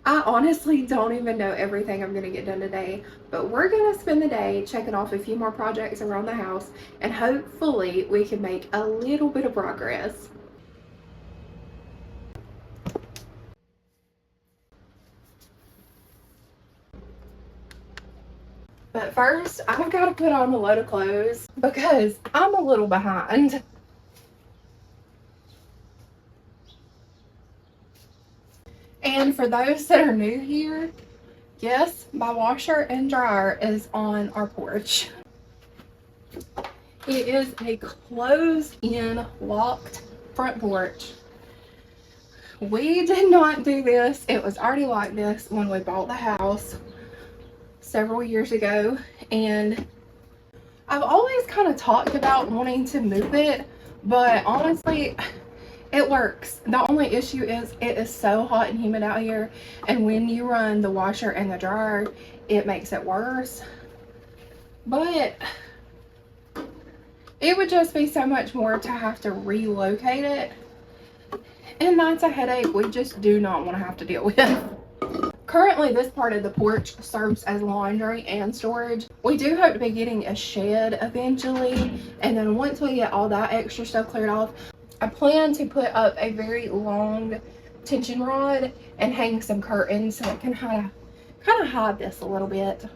I honestly don't even know everything I'm going to get done today, but we're going to spend the day checking off a few more projects around the house, and hopefully we can make a little bit of progress. But first, I've got to put on a load of clothes because I'm a little behind. And for those that are new here, yes, my washer and dryer is on our porch. It is a closed-in, locked front porch. We did not do this. It was already like this when we bought the house several years ago, and I've always kind of talked about wanting to move it, but honestly, it works. The only issue is it is so hot and humid out here, and when you run the washer and the dryer, it makes it worse. But it would just be so much more to have to relocate it, and that's a headache we just do not want to have to deal with. Currently, this part of the porch serves as laundry and storage. We do hope to be getting a shed eventually, and then once we get all that extra stuff cleared off, I plan to put up a very long tension rod and hang some curtains so it can kind of hide this a little bit.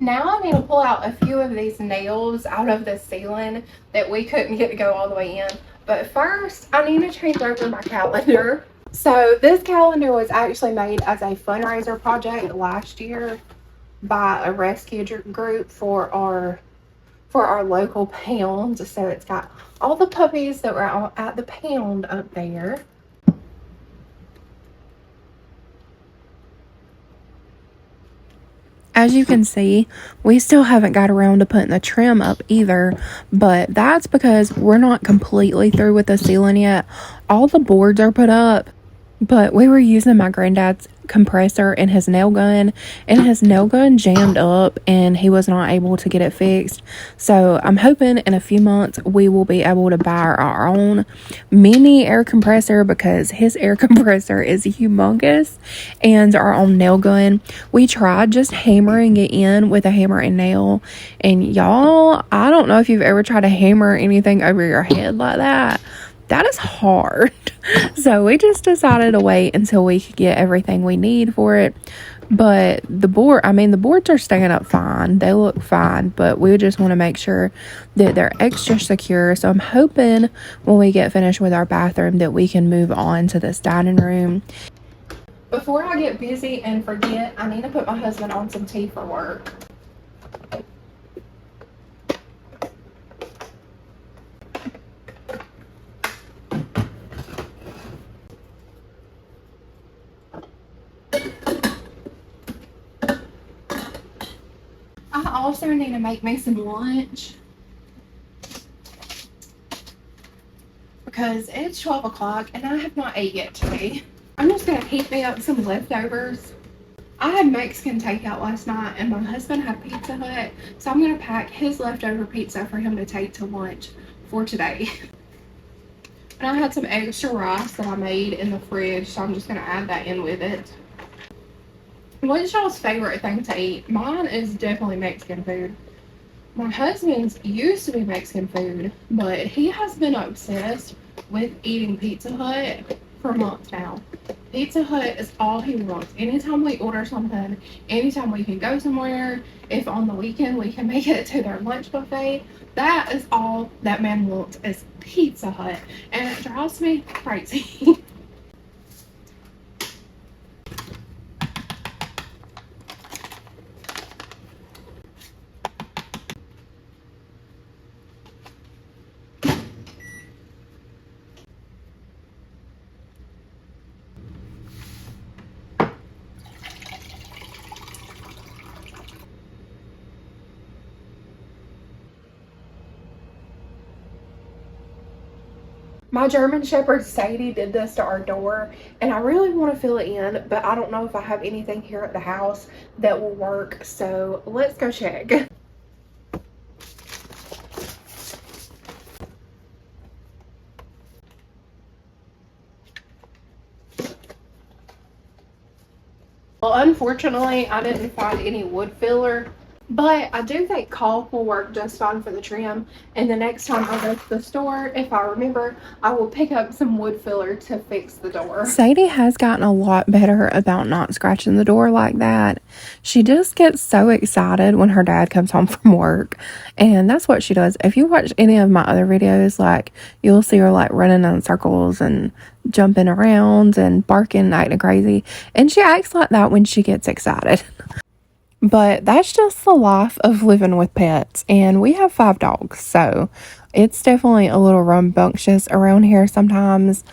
Now I need to pull out a few of these nails out of the ceiling that we couldn't get to go all the way in. But first, I need to change over my calendar. So this calendar was actually made as a fundraiser project last year by a rescue group for our local pound. So it's got all the puppies that were at the pound up there. As you can see, we still haven't got around to putting the trim up either, but that's because we're not completely through with the ceiling yet. All the boards are put up, but we were using my granddad's compressor and his nail gun, and his nail gun jammed up and he was not able to get it fixed. So I'm hoping in a few months we will be able to buy our own mini air compressor, because his air compressor is humongous, and our own nail gun. We tried just hammering it in with a hammer and nail, and y'all, I don't know if you've ever tried to hammer anything over your head like that. That is hard. So we just decided to wait until we could get everything we need for it. But the boards are staying up fine. They look fine, but we just want to make sure that they're extra secure. So I'm hoping when we get finished with our bathroom that we can move on to this dining room. Before I get busy and forget, I need to put my husband on some tea for work. I also need to make me some lunch because it's 12 o'clock and I have not ate yet today. I'm just going to heat me up some leftovers. I had Mexican takeout last night and my husband had Pizza Hut, so I'm going to pack his leftover pizza for him to take to lunch for today. And I had some extra rice that I made in the fridge, so I'm just going to add that in with it. What is y'all's favorite thing to eat? Mine is definitely Mexican food. My husband's used to be Mexican food, but he has been obsessed with eating Pizza Hut for months now. Pizza Hut is all he wants. Anytime we order something, anytime we can go somewhere, if on the weekend we can make it to their lunch buffet, that is all that man wants is Pizza Hut. And it drives me crazy. My German Shepherd Sadie did this to our door, and I really want to fill it in, but I don't know if I have anything here at the house that will work, so let's go check. Well, unfortunately, I didn't find any wood filler, but I do think caulk will work just fine for the trim. And the next time I go to the store, if I remember, I will pick up some wood filler to fix the door. Sadie has gotten a lot better about not scratching the door like that. She just gets so excited when her dad comes home from work, and that's what she does. If you watch any of my other videos, like, you'll see her like running in circles and jumping around and barking, acting crazy, and she acts like that when she gets excited. But that's just the life of living with pets, and we have 5 dogs, so it's definitely a little rambunctious around here sometimes.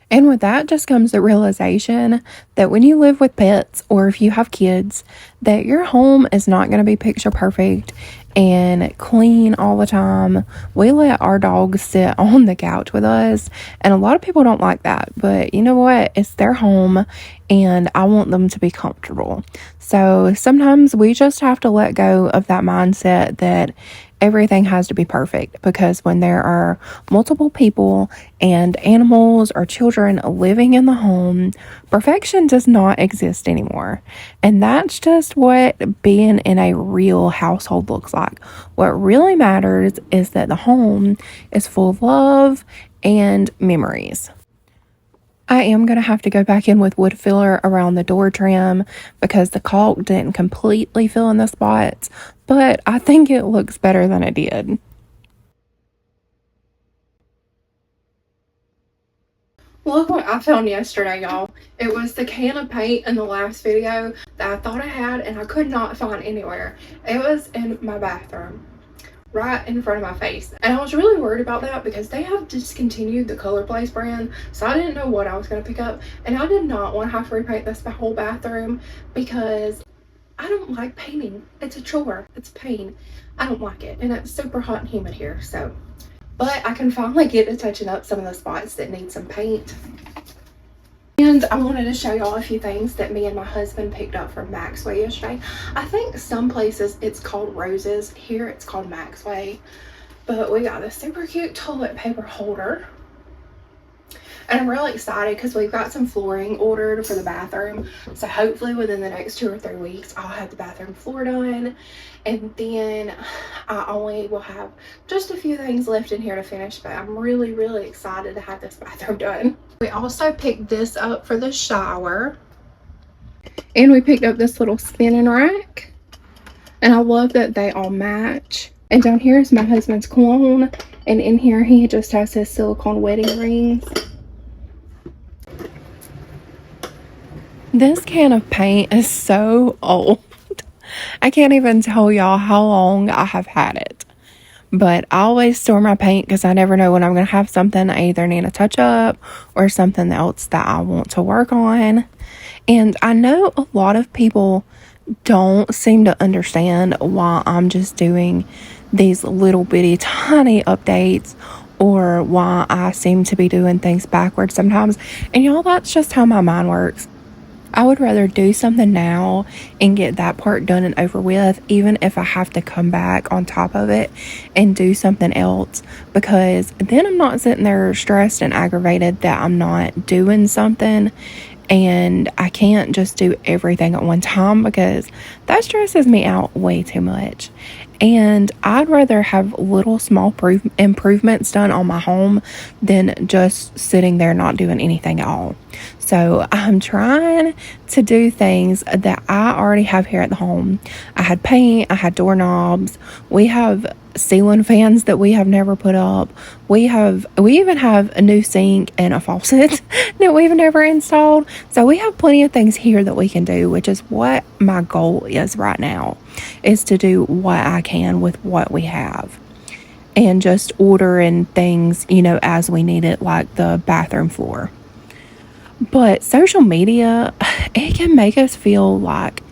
And with that just comes the realization that when you live with pets, or if you have kids, that your home is not going to be picture perfect and clean all the time. We let our dogs sit on the couch with us, and a lot of people don't like that, but you know what? It's their home, and I want them to be comfortable. So sometimes we just have to let go of that mindset that everything has to be perfect, because when there are multiple people and animals or children living in the home, perfection does not exist anymore. And that's just what being in a real household looks like. What really matters is that the home is full of love and memories. I am going to have to go back in with wood filler around the door trim because the caulk didn't completely fill in the spots, but I think it looks better than it did. Look what I found yesterday, y'all. It was the can of paint in the last video that I thought I had and I could not find anywhere. It was in my bathroom, right in front of my face, and I was really worried about that because they have discontinued the Color Place brand, so I didn't know what I was going to pick up, and I did not want to have to repaint this whole bathroom because I don't like painting. It's a chore. It's pain. I don't like it, and it's super hot and humid here, so. But I can finally get to touching up some of the spots that need some paint. And I wanted to show y'all a few things that me and my husband picked up from Maxway yesterday. I think some places it's called Roses. Here it's called Maxway. But we got this super cute toilet paper holder. And I'm really excited because we've got some flooring ordered for the bathroom. So hopefully within the next 2 or 3 weeks, I'll have the bathroom floor done. And then I only will have just a few things left in here to finish. But I'm really, really excited to have this bathroom done. We also picked this up for the shower. And we picked up this little spinning rack. And I love that they all match. And down here is my husband's cologne. And in here he just has his silicone wedding rings. This can of paint is so old. I can't even tell y'all how long I have had it. But I always store my paint because I never know when I'm going to have something I either need to touch up or something else that I want to work on. And I know a lot of people don't seem to understand why I'm just doing these little bitty tiny updates, or why I seem to be doing things backwards sometimes. And y'all, that's just how my mind works. I would rather do something now and get that part done and over with, even if I have to come back on top of it and do something else, because then I'm not sitting there stressed and aggravated that I'm not doing something, and I can't just do everything at one time because that stresses me out way too much. And I'd rather have little small improvements done on my home than just sitting there not doing anything at all. So I'm trying to do things that I already have here at the home. I had paint, I had doorknobs, we have ceiling fans that we have never put up. We even have a new sink and a faucet that we've never installed. So we have plenty of things here that we can do, which is what my goal is right now, is to do what I can with what we have. And just ordering things, as we need it, like the bathroom floor. But social media, it can make us feel like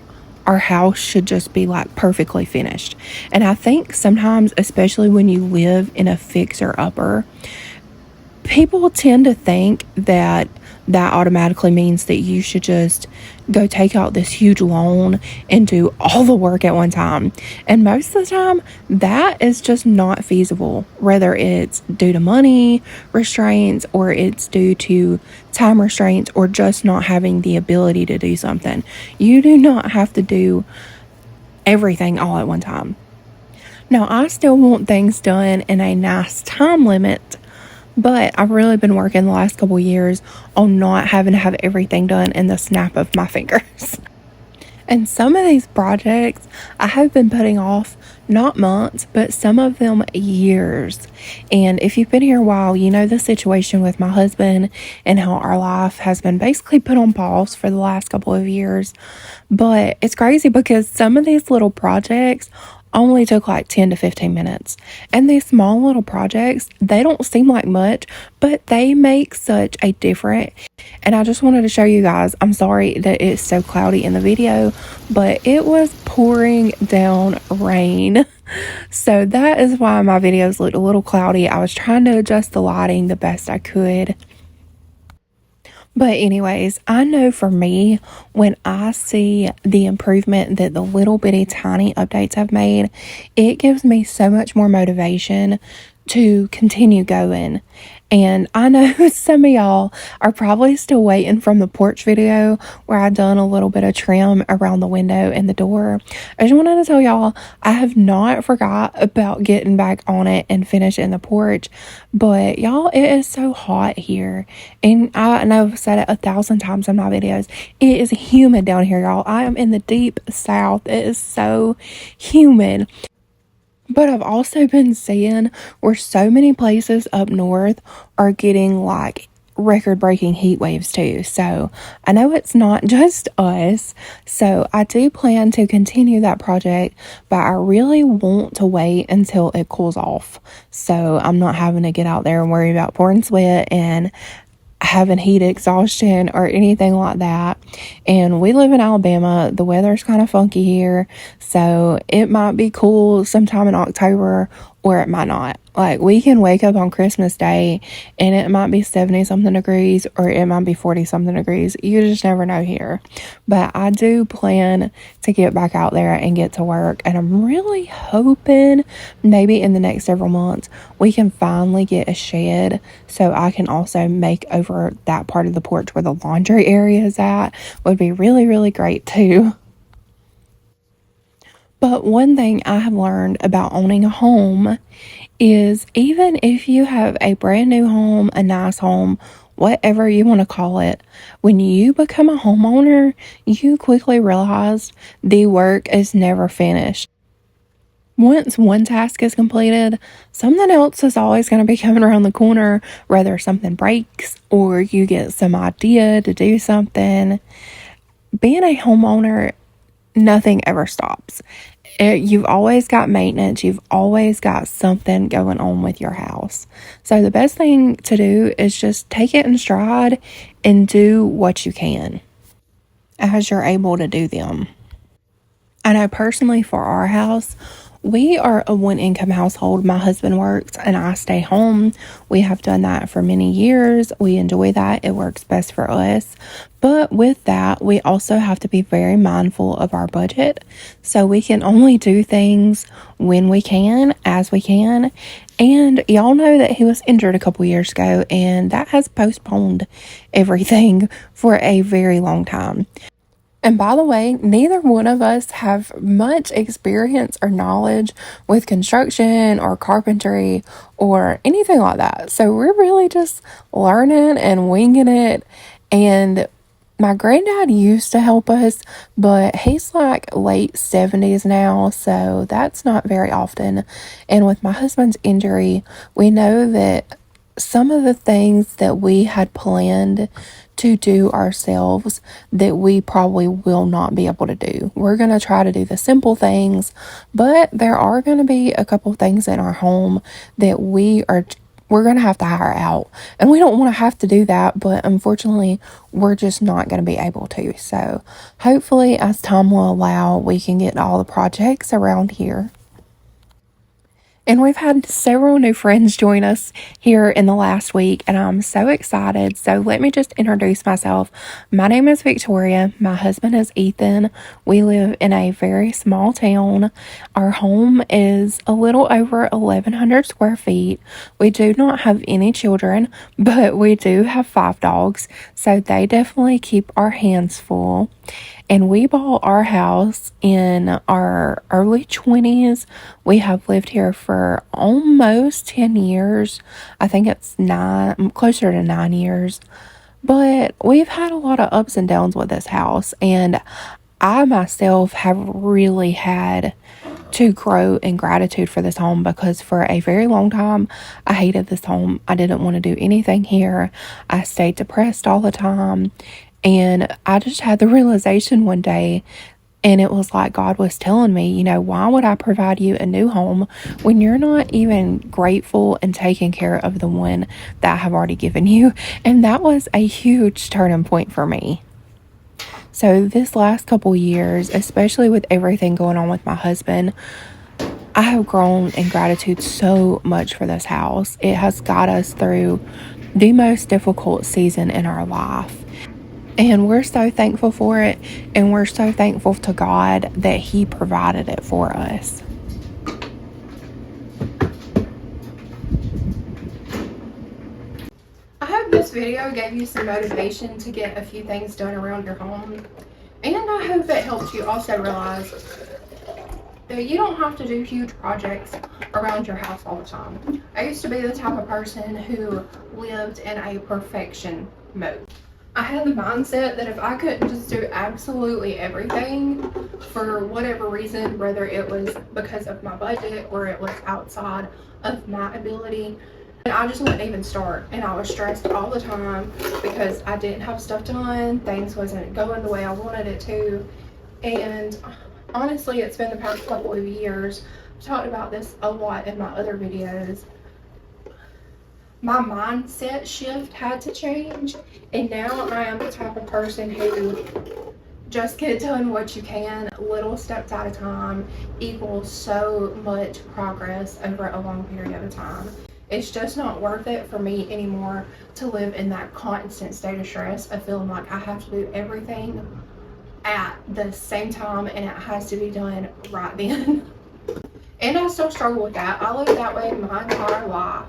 our house should just be like perfectly finished. And I think sometimes, especially when you live in a fixer-upper, people tend to think that that automatically means that you should just go take out this huge loan and do all the work at one time. And most of the time, that is just not feasible, whether it's due to money restraints or it's due to time restraints or just not having the ability to do something. You do not have to do everything all at one time. Now, I still want things done in a nice time limit, but I've really been working the last couple years on not having to have everything done in the snap of my fingers. And some of these projects I have been putting off not months, but some of them years. And if you've been here a while, you know the situation with my husband and how our life has been basically put on pause for the last couple of years. But it's crazy because some of these little projects only took like 10 to 15 minutes. And these small little projects, they don't seem like much, but they make such a difference. And I just wanted to show you guys, I'm sorry that it's so cloudy in the video, but it was pouring down rain. So that is why my videos looked a little cloudy. I was trying to adjust the lighting the best I could. But anyways, I know for me, when I see the improvement that the little bitty tiny updates have made, it gives me so much more motivation to continue going. And I know some of y'all are probably still waiting from the porch video where I done a little bit of trim around the window and the door. I just wanted to tell y'all, I have not forgot about getting back on it and finishing the porch. But y'all, it is so hot here. And I know I've said it 1,000 times in my videos. It is humid down here, y'all. I am in the deep south. It is so humid. But I've also been seeing where so many places up north are getting like record-breaking heat waves too. So I know it's not just us. So I do plan to continue that project, but I really want to wait until it cools off. So I'm not having to get out there and worry about pouring sweat and having heat exhaustion or anything like that. And we live in Alabama. The weather's kind of funky here, so it might be cool sometime in October or it might not. Like, we can wake up on Christmas Day and it might be 70 something degrees or it might be 40 something degrees. You just never know here. But I do plan to get back out there and get to work, and I'm really hoping maybe in the next several months we can finally get a shed so I can also make over that part of the porch where the laundry area is at. Would be really, really great too. But one thing I have learned about owning a home is even if you have a brand new home, a nice home, whatever you want to call it, when you become a homeowner, you quickly realize the work is never finished. Once one task is completed, something else is always going to be coming around the corner, whether something breaks or you get some idea to do something. Being a homeowner, nothing ever stops. You've always got maintenance. You've always got something going on with your house. So the best thing to do is just take it in stride and do what you can as you're able to do them. I know personally for our house, we are a one-income household. My husband works and I stay home. We have done that for many years. We enjoy that. It works best for us. But with that, we also have to be very mindful of our budget. So we can only do things when we can, as we can. And y'all know that he was injured a couple years ago, and that has postponed everything for a very long time. And by the way, neither one of us have much experience or knowledge with construction or carpentry or anything like that. So we're really just learning and winging it. And my granddad used to help us, but he's like late 70s now, so that's not very often. And with my husband's injury, we know that some of the things that we had planned to do ourselves that we probably will not be able to do. We're going to try to do the simple things, but there are going to be a couple things in our home that we're going to have to hire out. And we don't want to have to do that, but unfortunately, we're just not going to be able to. So hopefully, as time will allow, we can get all the projects around here. And we've had several new friends join us here in the last week, and I'm so excited. So, let me just introduce myself. My name is Victoria. My husband is Ethan. We live in a very small town. Our home is a little over 1,100 square feet. We do not have any children, but we do have 5 dogs. So, they definitely keep our hands full. And we bought our house in our early 20s. We have lived here for almost 10 years. I think it's closer to 9 years. But we've had a lot of ups and downs with this house. And I myself have really had to grow in gratitude for this home, because for a very long time I hated this home. I didn't want to do anything here. I stayed depressed all the time. And I just had the realization one day, and it was like God was telling me, why would I provide you a new home when you're not even grateful and taking care of the one that I have already given you? And that was a huge turning point for me. So this last couple years, especially with everything going on with my husband, I have grown in gratitude so much for this house. It has got us through the most difficult season in our life. And we're so thankful for it. And we're so thankful to God that He provided it for us. I hope this video gave you some motivation to get a few things done around your home. And I hope it helped you also realize that you don't have to do huge projects around your house all the time. I used to be the type of person who lived in a perfection mode. I had the mindset that if I couldn't just do absolutely everything for whatever reason, whether it was because of my budget or it was outside of my ability, I just wouldn't even start. And I was stressed all the time because I didn't have stuff done, things wasn't going the way I wanted it to. And honestly, it's been the past couple of years. I've talked about this a lot in my other videos. My mindset shift had to change, and now I am the type of person who just get done what you can, little steps at a time equals so much progress over a long period of time. It's just not worth it for me anymore to live in that constant state of stress of feeling like I have to do everything at the same time and it has to be done right then. And I still struggle with that. I lived that way my entire life.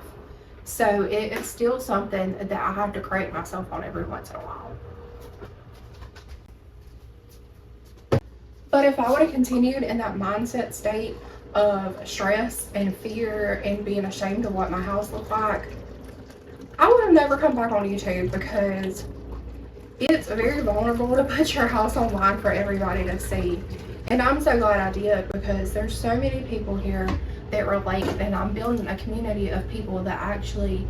So it is still something that I have to correct myself on every once in a while. But if I would have continued in that mindset state of stress and fear and being ashamed of what my house looked like, I would have never come back on YouTube, because it's very vulnerable to put your house online for everybody to see. And I'm so glad I did, because there's so many people here that relate, and I'm building a community of people that actually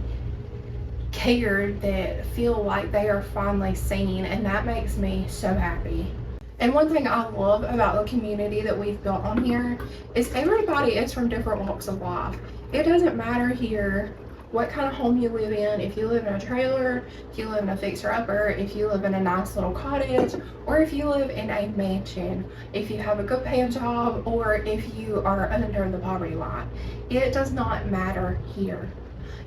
care, that feel like they are finally seen, and that makes me so happy. And one thing I love about the community that we've built on here is everybody is from different walks of life. It doesn't matter here what kind of home you live in, if you live in a trailer, if you live in a fixer-upper, if you live in a nice little cottage, or if you live in a mansion, if you have a good paying job, or if you are under the poverty line. It does not matter here.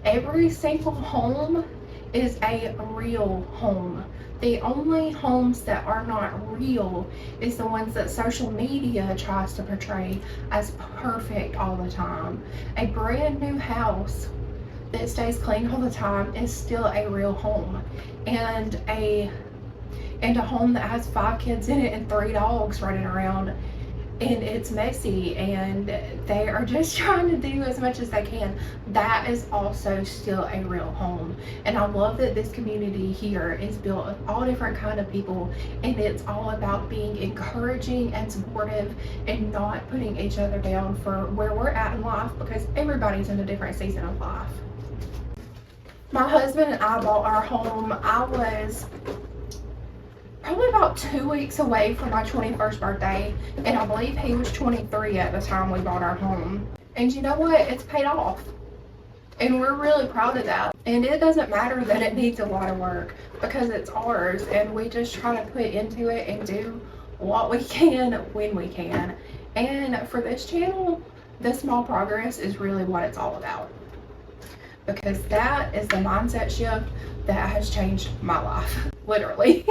Every single home is a real home. The only homes that are not real is the ones that social media tries to portray as perfect all the time. A brand new house that stays clean all the time is still a real home. And a home that has 5 kids in it and 3 dogs running around, and it's messy and they are just trying to do as much as they can, that is also still a real home. And I love that this community here is built of all different kind of people, and it's all about being encouraging and supportive and not putting each other down for where we're at in life, because everybody's in a different season of life. My husband and I bought our home. I was probably about 2 weeks away from my 21st birthday, and I believe he was 23 at the time we bought our home. And you know what? It's paid off. And we're really proud of that. And it doesn't matter that it needs a lot of work, because it's ours, and we just try to put into it and do what we can when we can. And for this channel, this small progress is really what it's all about, because that is the mindset shift that has changed my life, literally.